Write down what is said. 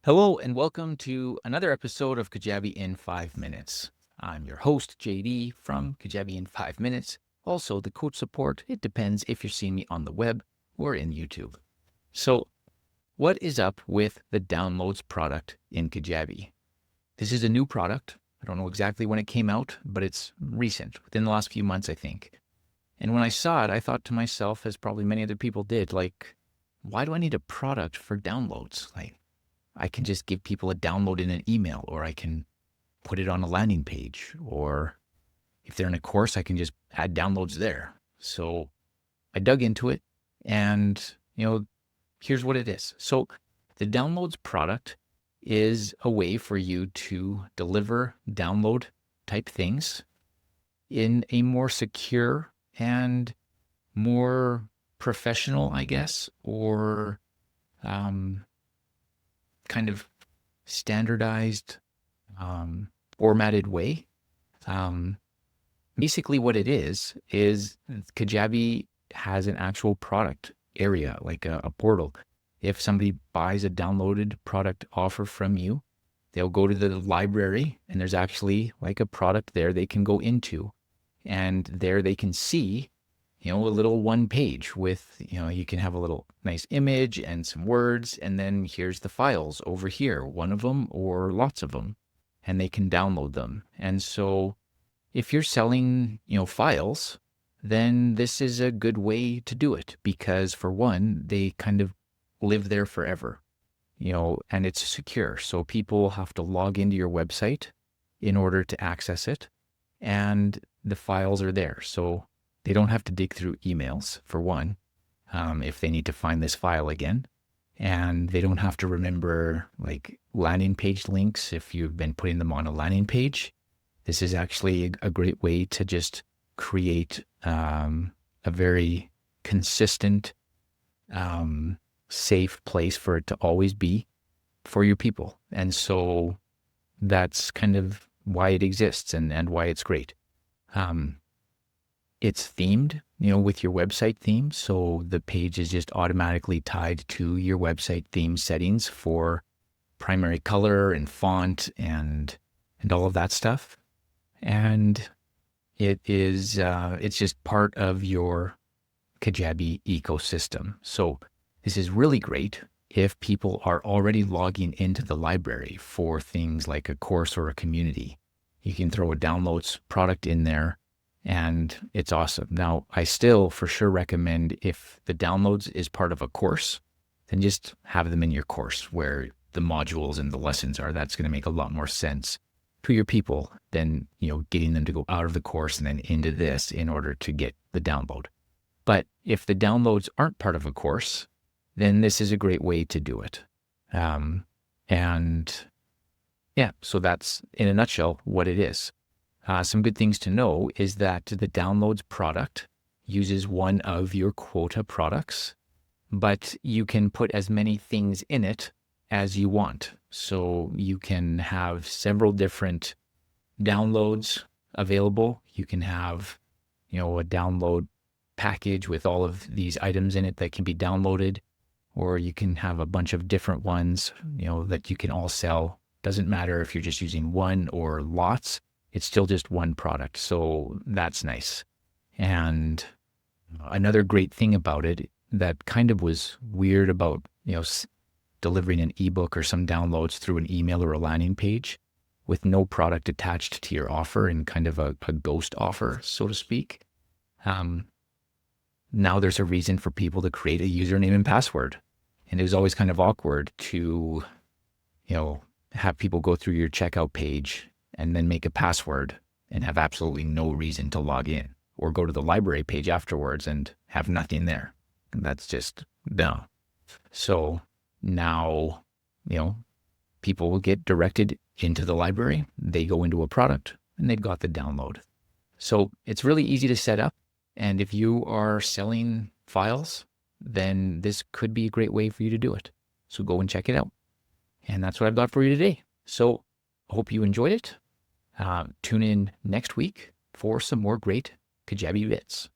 Hello and welcome to another episode of Kajabi in 5 Minutes. I'm your host, JD from Kajabi in 5 Minutes. Also, the code support, it depends if you're seeing me on the web or in YouTube. So, what is up with the downloads product in Kajabi? This is a new product. I don't know exactly when it came out, but it's recent, within the last few months, I think. And when I saw it, I thought to myself, as probably many other people did, why do I need a product for downloads? I can just give people a download in an email, or I can put it on a landing page, or if they're in a course, I can just add downloads there. So I dug into it and, here's what it is. So the downloads product is a way for you to deliver download type things in a more secure and more professional, I guess, or kind of standardized, formatted way. Basically what it is Kajabi has an actual product area, like a portal. If somebody buys a downloaded product offer from you, they'll go to the library and there's actually like a product there they can go into. And there they can see a little one page with, you can have a little nice image and some words, and then here's the files over here, one of them or lots of them, and they can download them. And so if you're selling, files, then this is a good way to do it because for one, they kind of live there forever, and it's secure. So people have to log into your website in order to access it, and the files are there. So they don't have to dig through emails, for one, if they need to find this file again. And they don't have to remember like landing page links if you've been putting them on a landing page. This is actually a great way to just create a very consistent, safe place for it to always be for your people. And so that's kind of why it exists and why it's great. It's themed, with your website theme. So the page is just automatically tied to your website theme settings for primary color and font and all of that stuff. And it's just part of your Kajabi ecosystem. So this is really great if people are already logging into the library for things like a course or a community. You can throw a downloads product in there, and it's awesome. Now, I still for sure recommend if the downloads is part of a course, then just have them in your course where the modules and the lessons are. That's going to make a lot more sense to your people than, getting them to go out of the course and then into this in order to get the download. But if the downloads aren't part of a course, then this is a great way to do it. So that's in a nutshell what it is. Some good things to know is that the downloads product uses one of your quota products, but you can put as many things in it as you want. So you can have several different downloads available. You can have, a download package with all of these items in it that can be downloaded, or you can have a bunch of different ones, that you can all sell. Doesn't matter if you're just using one or lots. It's still just one product. So that's nice. And another great thing about it that kind of was weird about, delivering an ebook or some downloads through an email or a landing page with no product attached to your offer and kind of a ghost offer, so to speak. Now there's a reason for people to create a username and password. And it was always kind of awkward to, have people go through your checkout page and then make a password and have absolutely no reason to log in, or go to the library page afterwards and have nothing there. That's just no. So now, people will get directed into the library. They go into a product and they've got the download. So it's really easy to set up. And if you are selling files, then this could be a great way for you to do it. So go and check it out. And that's what I've got for you today. So I hope you enjoyed it. Tune in next week for some more great Kajabi bits.